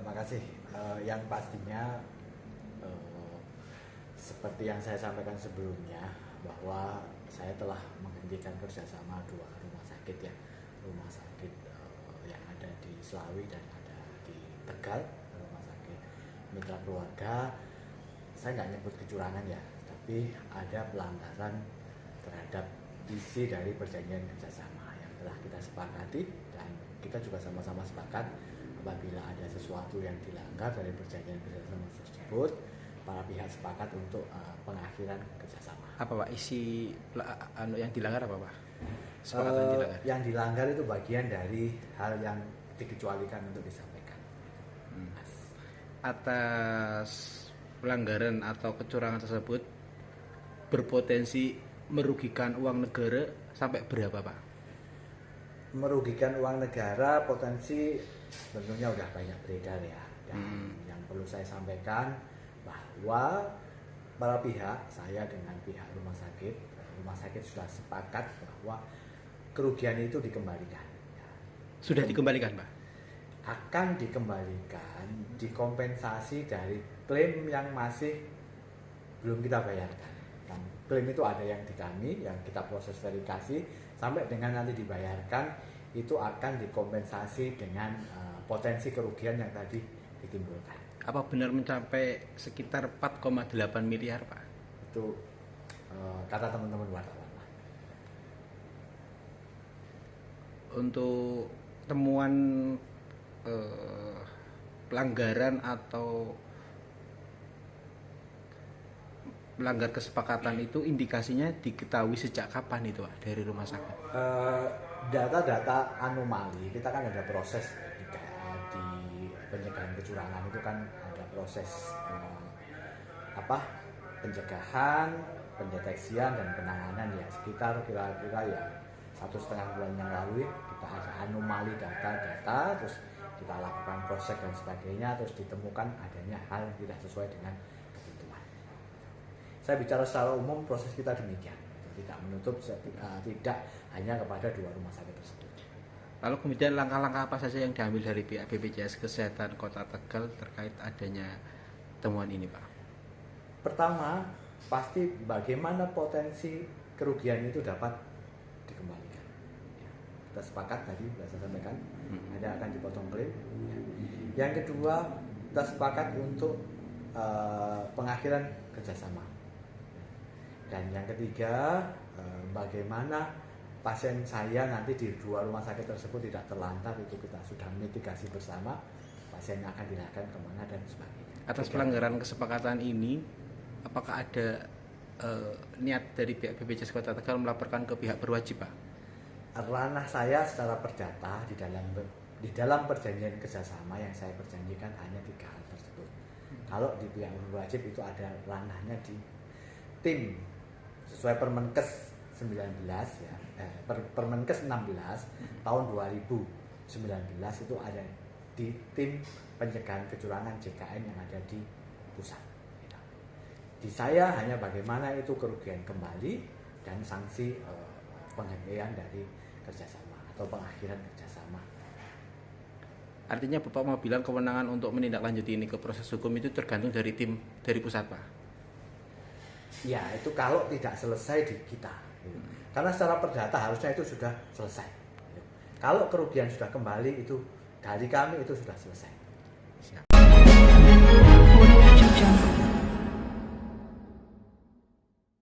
Makasih. Yang pastinya eh, seperti yang saya sampaikan sebelumnya bahwa saya telah menghentikan kerjasama dua rumah sakit ya, rumah sakit yang ada di Slawi dan ada di Tegal, rumah sakit mitra keluarga. Saya nggak nyebut kecurangan ya, tapi ada pelanggaran terhadap isi dari perjanjian kerjasama yang telah kita sepakati, dan kita juga sama-sama sepakat apabila ada sesuatu yang dilanggar dari perjanjian kerjasama tersebut, para pihak sepakat untuk pengakhiran kerjasama. Apa Pak isi yang dilanggar apa Pak? Sepakatan dilanggar. Yang dilanggar itu bagian dari hal yang dikecualikan untuk disampaikan. Mas. Atas pelanggaran atau kecurangan tersebut berpotensi merugikan uang negara sampai berapa Pak? Merugikan uang negara potensi tentunya udah banyak beredar ya. Dan yang perlu saya sampaikan bahwa para pihak, saya dengan pihak rumah sakit sudah sepakat bahwa kerugian itu dikembalikan. Sudah dikembalikan Pak? Akan dikembalikan, dikompensasi dari klaim yang masih belum kita bayarkan. Dan klaim itu ada yang di kami, yang kita proses verifikasi, sampai dengan nanti dibayarkan, itu akan dikompensasi dengan potensi kerugian yang tadi ditimbulkan. Apa benar mencapai sekitar 4,8 miliar Pak? Itu kata teman-teman wartawan. Untuk temuan pelanggaran atau melanggar kesepakatan itu indikasinya diketahui sejak kapan itu Pak dari rumah sakit? Data-data anomali kita kan ada proses di pencegahan kecurangan, itu kan ada proses pencegahan, pendeteksian dan penanganan ya, sekitar kira-kira ya 1,5 bulan yang lalu kita ada anomali data, terus kita lakukan proses dan sebagainya, terus ditemukan adanya hal yang tidak sesuai dengan ketentuan. Saya bicara secara umum, proses kita demikian, tidak menutup, tidak hanya kepada dua rumah sakit tersebut. Lalu kemudian langkah-langkah apa saja yang diambil dari pihak BPJS Kesehatan Kota Tegal terkait adanya temuan ini Pak? Pertama, pasti bagaimana potensi kerugian itu dapat dikembalikan. Kita sepakat tadi sudah saya sampaikan, ada akan dipotong klaim. Yang kedua, kita sepakat untuk pengakhiran kerjasama. Dan yang ketiga, bagaimana pasien saya nanti di dua rumah sakit tersebut tidak terlantar, itu kita sudah mitigasi bersama, pasiennya akan dilarikan kemana dan sebagainya. Atas pelanggaran kesepakatan ini, apakah ada niat dari pihak BPJS Kota Tegal melaporkan ke pihak berwajib Pak? Ranah saya secara perdata di dalam perjanjian kerjasama yang saya perjanjikan hanya 3 hal tersebut. Kalau di pihak berwajib itu ada ranahnya di tim sesuai Permenkes 19 ya, Permenkes 16 tahun 2019 itu ada di tim pencegahan kecurangan JKN yang ada di pusat. Di saya hanya bagaimana itu kerugian kembali dan sanksi penghentian dari kerjasama atau pengakhiran kerjasama. Artinya Bapak mau bilang kewenangan untuk menindaklanjuti ini ke proses hukum itu tergantung dari tim dari pusat Pak? Ya, itu kalau tidak selesai di kita. Karena secara perdata harusnya itu sudah selesai. Kalau kerugian sudah kembali itu dari kami itu sudah selesai.